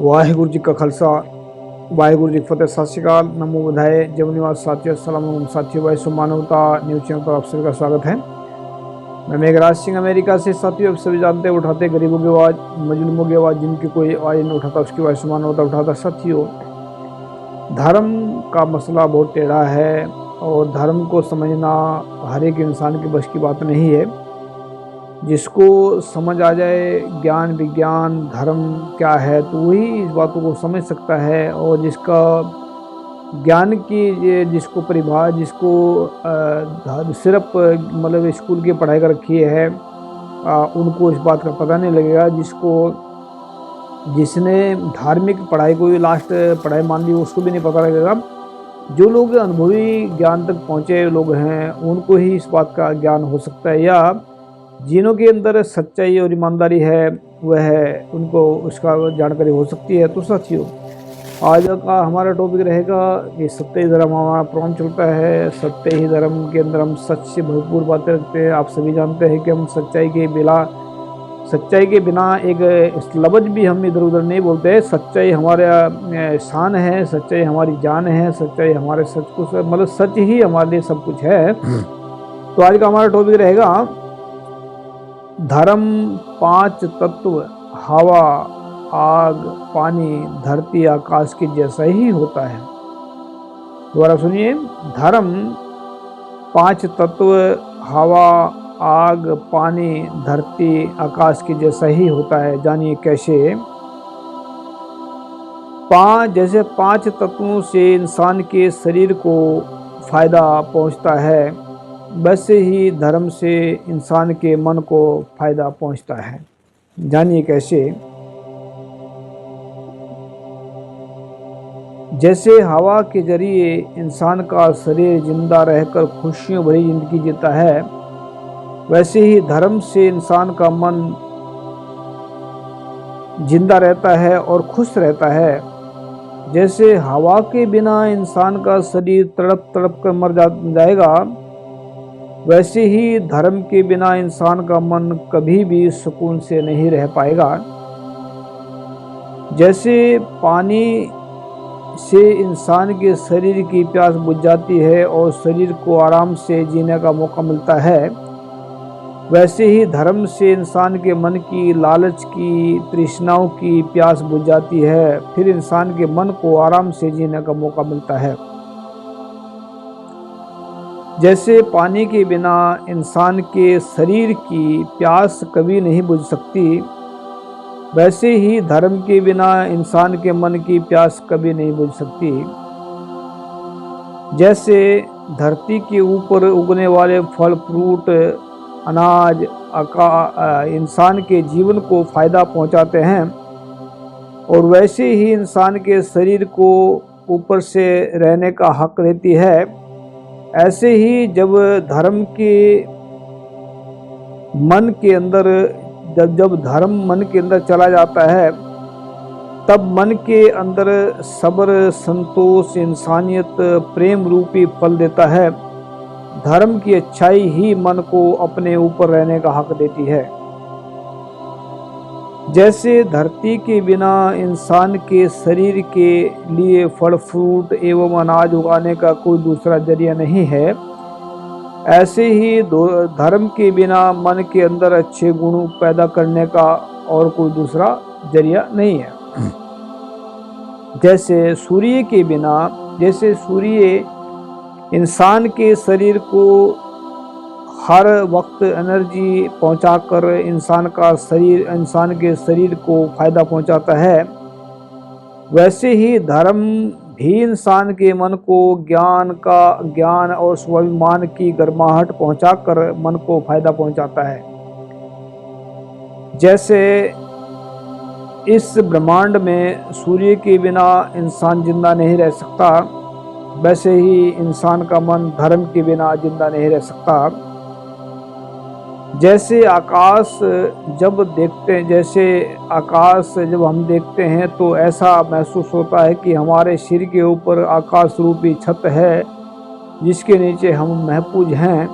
वाहिगुरु जी का खालसा वाहिगुरु जी की फतेह। सत श्री अकाल, नमो बुधाए, जय निवास साथियों, अस्सलाम वालेकुम साथियों। भाई सो मानवता न्यूज चैनल पर आप सभी का स्वागत है। मैं मेघराज सिंह अमेरिका से। साथियों, आप सभी जानते हैं, उठाते गरीबों की आवाज़, मजलूमों की आवाज़, जिनकी कोई आवाज़ नहीं उठाता उसकी आवाज़ मानवता उठाता। साथियों, धर्म का मसला बहुत टेढ़ा है और धर्म को समझना हर एक इंसान के बस की बात नहीं है। जिसको समझ आ जाए ज्ञान विज्ञान धर्म क्या है तो वही इस बातों को समझ सकता है। और जिसका ज्ञान की जिसको परिभाषा जिसको सिर्फ मतलब स्कूल की पढ़ाई कर रखी है उनको इस बात का पता नहीं लगेगा। जिसने धार्मिक पढ़ाई को भी लास्ट पढ़ाई मान ली उसको भी नहीं पता लगेगा। जो लोग अनुभवी ज्ञान तक पहुँचे लोग हैं उनको ही इस बात का ज्ञान हो सकता है, या जिनों के अंदर सच्चाई और ईमानदारी है वह उनको उसका जानकारी हो सकती है। तो साथियों, आज का हमारा टॉपिक रहेगा कि सत्य ही धर्म हमारा प्रोग्राम चलता है। सत्य ही धर्म के अंदर हम सच से भरपूर बातें रखते हैं। आप सभी जानते हैं कि हम सच्चाई के बिना एक लफ्ज भी हम इधर उधर नहीं बोलते। सच्चाई हमारा शान है, सच्चाई हमारी जान है, सच्चाई हमारे सच कुछ मतलब सच ही हमारे लिए सब कुछ है। तो आज का हमारा टॉपिक रहेगा धर्म पांच तत्व हवा आग पानी धरती आकाश के जैसा ही होता है। दोबारा सुनिए, धर्म पांच तत्व हवा आग पानी धरती आकाश के जैसा ही होता है। जानिए कैसे। जैसे पांच तत्वों से इंसान के शरीर को फायदा पहुंचता है, वैसे ही धर्म से इंसान के मन को फायदा पहुंचता है। जानिए कैसे। जैसे हवा के जरिए इंसान का शरीर जिंदा रहकर खुशियों भरी जिंदगी जीता है, वैसे ही धर्म से इंसान का मन जिंदा रहता है और खुश रहता है। जैसे हवा के बिना इंसान का शरीर तड़प तड़प कर मर जाएगा, वैसे ही धर्म के बिना इंसान का मन कभी भी सुकून से नहीं रह पाएगा। जैसे पानी से इंसान के शरीर की प्यास बुझ जाती है और शरीर को आराम से जीने का मौका मिलता है, वैसे ही धर्म से इंसान के मन की लालच की तृष्णाओं की प्यास बुझ जाती है, फिर इंसान के मन को आराम से जीने का मौका मिलता है। जैसे पानी के बिना इंसान के शरीर की प्यास कभी नहीं बुझ सकती, वैसे ही धर्म के बिना इंसान के मन की प्यास कभी नहीं बुझ सकती। जैसे धरती के ऊपर उगने वाले फल फ्रूट अनाज इंसान के जीवन को फायदा पहुंचाते हैं, और वैसे ही इंसान के शरीर को ऊपर से रहने का हक देती है। ऐसे ही जब धर्म के मन के अंदर जब धर्म मन के अंदर चला जाता है, तब मन के अंदर सब्र संतोष इंसानियत प्रेम रूपी फल देता है। धर्म की अच्छाई ही मन को अपने ऊपर रहने का हक देती है। जैसे धरती के बिना इंसान के शरीर के लिए फल फ्रूट एवं अनाज उगाने का कोई दूसरा जरिया नहीं है, ऐसे ही धर्म के बिना मन के अंदर अच्छे गुण पैदा करने का और कोई दूसरा जरिया नहीं है। जैसे सूर्य इंसान के शरीर को हर वक्त एनर्जी पहुंचाकर इंसान के शरीर को फायदा पहुंचाता है, वैसे ही धर्म भी इंसान के मन को ज्ञान और स्वाभिमान की गर्माहट पहुंचाकर मन को फायदा पहुंचाता है। जैसे इस ब्रह्मांड में सूर्य के बिना इंसान जिंदा नहीं रह सकता, वैसे ही इंसान का मन धर्म के बिना जिंदा नहीं रह सकता। जैसे आकाश जब हम देखते हैं तो ऐसा महसूस होता है कि हमारे सिर के ऊपर आकाश रूपी छत है जिसके नीचे हम महफूज हैं।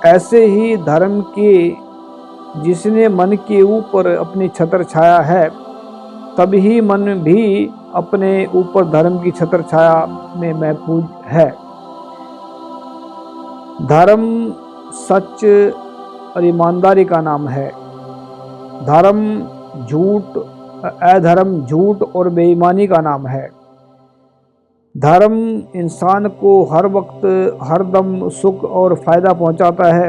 ऐसे ही धर्म के जिसने मन के ऊपर अपनी छत्र छाया है, तभी मन भी अपने ऊपर धर्म की छत्र छाया में महफूज है। धर्म सच और ईमानदारी का नाम है। अधर्म झूठ और बेईमानी का नाम है। धर्म इंसान को हर वक्त हर दम सुख और फायदा पहुंचाता है।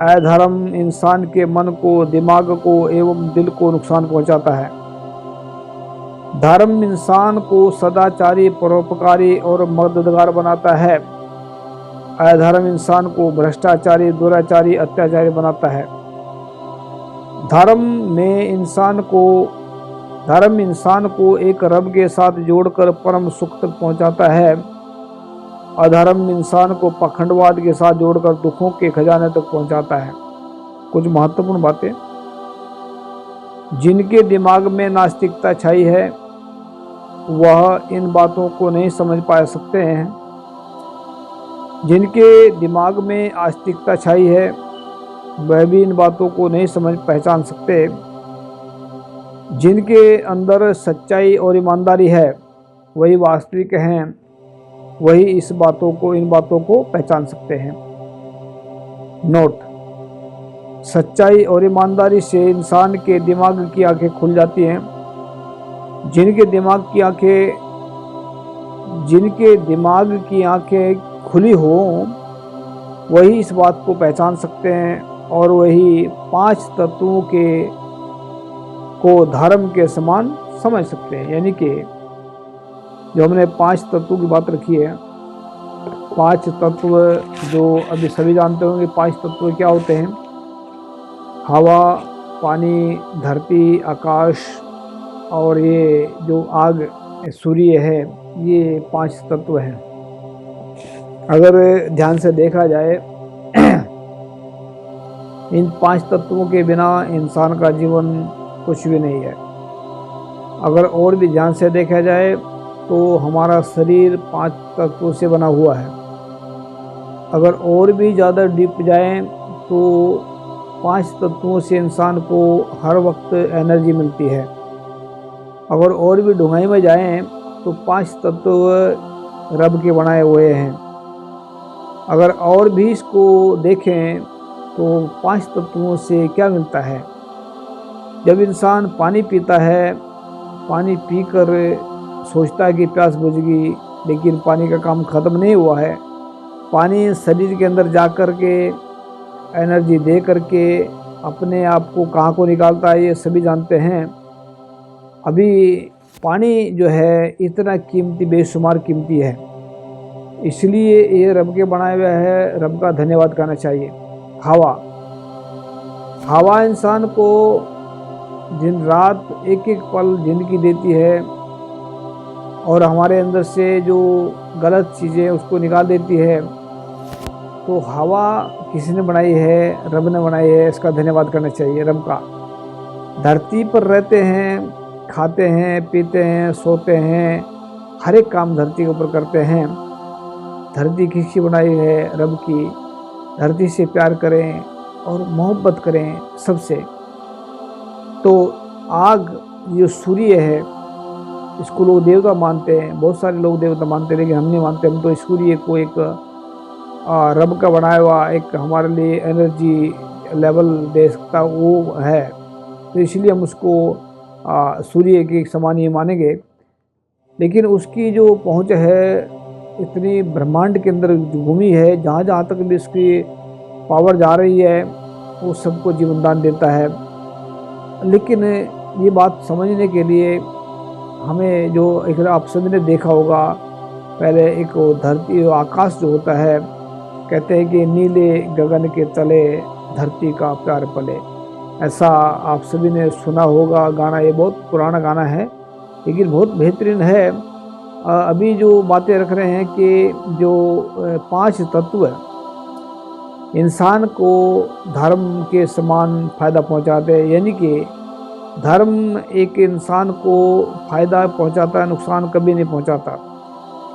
अधर्म इंसान के मन को, दिमाग को एवं दिल को नुकसान पहुंचाता है। धर्म इंसान को सदाचारी, परोपकारी और मददगार बनाता है। अधर्म इंसान को भ्रष्टाचारी, दुराचारी, अत्याचारी बनाता है। धर्म इंसान को एक रब के साथ जोड़कर परम सुख तक पहुंचाता है। अधर्म इंसान को पाखंडवाद के साथ जोड़कर दुखों के खजाने तक पहुंचाता है। कुछ महत्वपूर्ण बातें। जिनके दिमाग में नास्तिकता छाई है वह इन बातों को नहीं समझ पा सकते हैं। जिनके दिमाग में आस्तिकता छाई है वह भी इन बातों को नहीं पहचान सकते। जिनके अंदर सच्चाई और ईमानदारी है वही वास्तविक हैं, वही इन बातों को पहचान सकते हैं। नोट: सच्चाई और ईमानदारी से इंसान के दिमाग की आंखें खुल जाती हैं। जिनके दिमाग की आंखें खुली हो वही इस बात को पहचान सकते हैं और वही 5 तत्वों को धर्म के समान समझ सकते हैं। यानी कि जो हमने 5 तत्वों की बात रखी है, 5 तत्व जो अभी सभी जानते होंगे। 5 तत्व क्या होते हैं? हवा, पानी, धरती, आकाश और ये जो आग सूर्य है, ये 5 तत्व हैं। अगर ध्यान से देखा जाए इन 5 तत्वों के बिना इंसान का जीवन कुछ भी नहीं है। अगर और भी ध्यान से देखा जाए तो हमारा शरीर 5 तत्वों से बना हुआ है। अगर और भी ज़्यादा डीप जाएं तो 5 तत्वों से इंसान को हर वक्त एनर्जी मिलती है। अगर और भी डूंघाई में जाएं तो 5 तत्व रब के बनाए हुए हैं। अगर और भी इसको देखें तो 5 तत्वों से क्या मिलता है? जब इंसान पानी पीता है, पानी पीकर सोचता है कि प्यास बुझ गई, लेकिन पानी का काम ख़त्म नहीं हुआ है। पानी शरीर के अंदर जा कर के एनर्जी दे करके अपने आप को कहाँ को निकालता है, ये सभी जानते हैं। अभी पानी जो है इतना कीमती, बेशुमार कीमती है, इसलिए ये रब के बनाया हुआ है। रब का धन्यवाद करना चाहिए। हवा इंसान को दिन रात एक एक पल जिंदगी देती है और हमारे अंदर से जो गलत चीज़ें उसको निकाल देती है। तो हवा किसी ने बनाई है? रब ने बनाई है। इसका धन्यवाद करना चाहिए रब का। धरती पर रहते हैं, खाते हैं, पीते हैं, सोते हैं, हर एक काम धरती के ऊपर करते हैं। धरती किसकी बनाई है? रब की। धरती से प्यार करें और मोहब्बत करें सबसे। तो आग जो सूर्य है इसको लोग देवता मानते हैं, बहुत सारे लोग देवता मानते हैं, लेकिन हम नहीं मानते। हम तो सूर्य को एक रब का बनाया हुआ एक हमारे लिए एनर्जी लेवल दे सकता वो है, तो इसलिए हम उसको सूर्य के समान ही मानेंगे। लेकिन उसकी जो पहुंच है इतनी ब्रह्मांड के अंदर घूमी है, जहाँ जहाँ तक भी उसकी पावर जा रही है वो सबको जीवन दान देता है। लेकिन ये बात समझने के लिए हमें जो एक आप सभी ने देखा होगा, पहले एक धरती आकाश जो होता है, कहते हैं कि नीले गगन के तले धरती का प्यार पले। ऐसा आप सभी ने सुना होगा गाना। ये बहुत पुराना गाना है लेकिन बहुत बेहतरीन है। अभी जो बातें रख रहे हैं कि जो 5 तत्व इंसान को धर्म के समान फ़ायदा पहुंचाते हैं, यानी कि धर्म एक इंसान को फ़ायदा पहुंचाता है, नुकसान कभी नहीं पहुंचाता।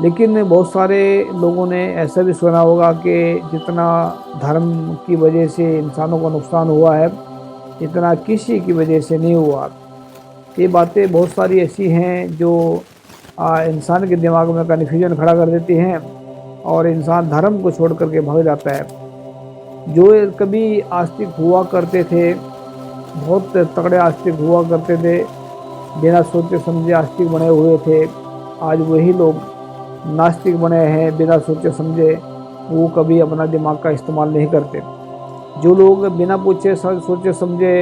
लेकिन बहुत सारे लोगों ने ऐसा भी सुना होगा कि जितना धर्म की वजह से इंसानों को नुकसान हुआ है इतना किसी की वजह से नहीं हुआ। ये बातें बहुत सारी ऐसी हैं जो इंसान के दिमाग में कन्फ्यूजन खड़ा कर देती हैं और इंसान धर्म को छोड़ करके भाग जाता है। जो कभी आस्तिक हुआ करते थे, बहुत तगड़े आस्तिक हुआ करते थे, बिना सोचे समझे आस्तिक बने हुए थे, आज वही लोग नास्तिक बने हैं बिना सोचे समझे। वो कभी अपना दिमाग का इस्तेमाल नहीं करते। जो लोग बिना पूछे सोचे समझे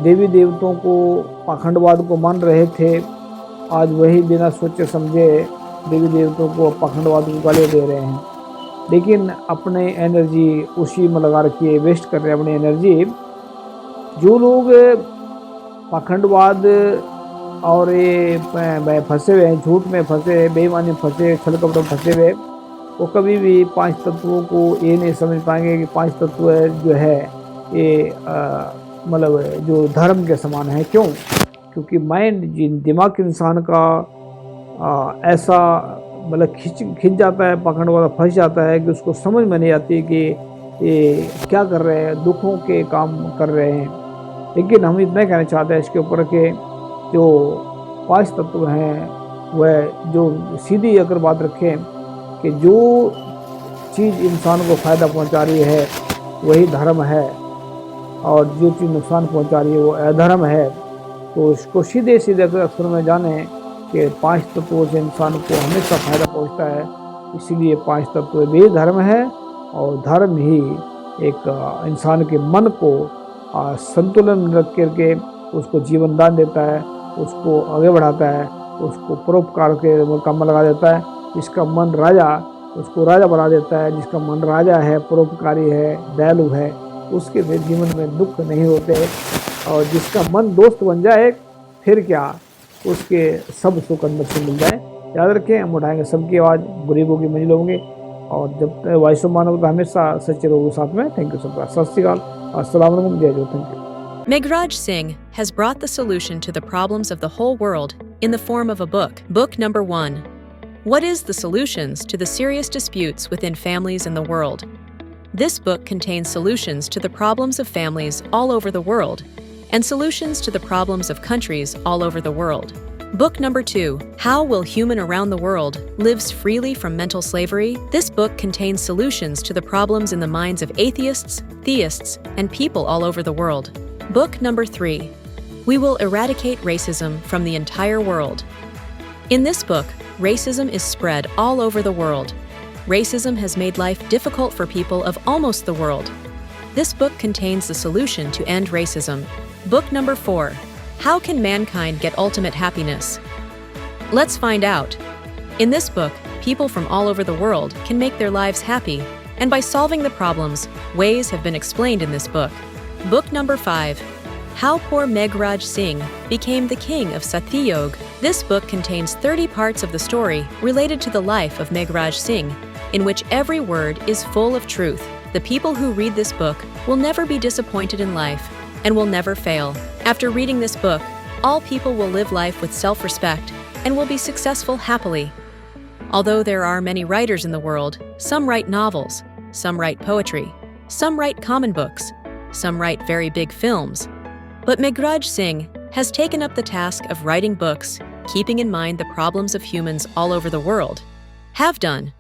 देवी देवताओं को, पाखंडवाद को मान रहे थे, आज वही बिना सोचे समझे देवी देवताओं को, पाखंडवाद को गाली दे रहे हैं। लेकिन अपने एनर्जी उसी में लगा रखी है, वेस्ट कर रहे हैं अपनी एनर्जी। जो लोग पाखंडवाद और ये फंसे हुए हैं, झूठ में फंसे, बेईमानी में फंसे, छल कपट में फंसे हुए, वो कभी भी पांच तत्वों को ये नहीं समझ पाएंगे कि पांच तत्व जो है ये मतलब जो धर्म के समान है। क्यों? क्योंकि माइंड दिमाग इंसान का ऐसा मतलब खिंच जाता है, पाखंडवाद फंस जाता है कि उसको समझ में नहीं आती कि ये क्या कर रहे हैं, दुखों के काम कर रहे हैं। लेकिन हम इतना कहना चाहते हैं इसके ऊपर के जो पांच तत्व हैं वह जो सीधी अगर बात रखें कि जो चीज़ इंसान को फ़ायदा पहुंचा रही है वही धर्म है, और जो चीज़ नुकसान पहुंचा रही है वो अधर्म है। तो इसको सीधे सीधे अक्षर में जाने कि पांच तत्वों से इंसान को हमेशा फ़ायदा पहुंचता है, इसीलिए पांच तत्व भी धर्म है। और धर्म ही एक इंसान के मन को संतुलन में रख करके उसको जीवन दान देता है, उसको आगे बढ़ाता है, उसको परोपकार के काम में लगा देता है। जिसका मन राजा, उसको राजा बना देता है। जिसका मन राजा है, परोपकारी है, दयालु है, उसके फिर जीवन में दुख नहीं होते। और जिसका मन दोस्त बन जाए फिर क्या, उसके सब सुख अंदर से मिल जाए। याद रखें, हम उठाएंगे सबकी आवाज़, गरीबों की मंजिल होंगे, और जब वॉइस ऑफ मानवता हमेशा सच्चे रहोगे साथ में। थैंक यू सबका। सत श्री अकाल, अस्सलाम वालेकुम, जय जोत। Thank you. Meghraj Singh has brought the solution to the problems of the whole world in the form of a book. Book number 1. What is the solutions to the serious disputes within families in the world? This book contains solutions to the problems of families all over the world and solutions to the problems of countries all over the world. Book number 2. How will human around the world lives freely from mental slavery? This book contains solutions to the problems in the minds of atheists, theists, and people all over the world. Book number 3. We will eradicate racism from the entire world. In this book, racism is spread all over the world. Racism has made life difficult for people of almost the world. This book contains the solution to end racism. Book number 4. How can mankind get ultimate happiness? Let's find out. In this book, people from all over the world can make their lives happy, and by solving the problems, ways have been explained in this book. Book number 5. How poor Meghraj Singh became the king of Satyog. This book contains 30 parts of the story related to the life of Meghraj Singh, in which every word is full of truth. The people who read this book will never be disappointed in life and will never fail. After reading this book, all people will live life with self-respect and will be successful happily. Although there are many writers in the world, some write novels, some write poetry, some write common books, some write very big films. But Meghraj Singh has taken up the task of writing books, keeping in mind the problems of humans all over the world. Have done.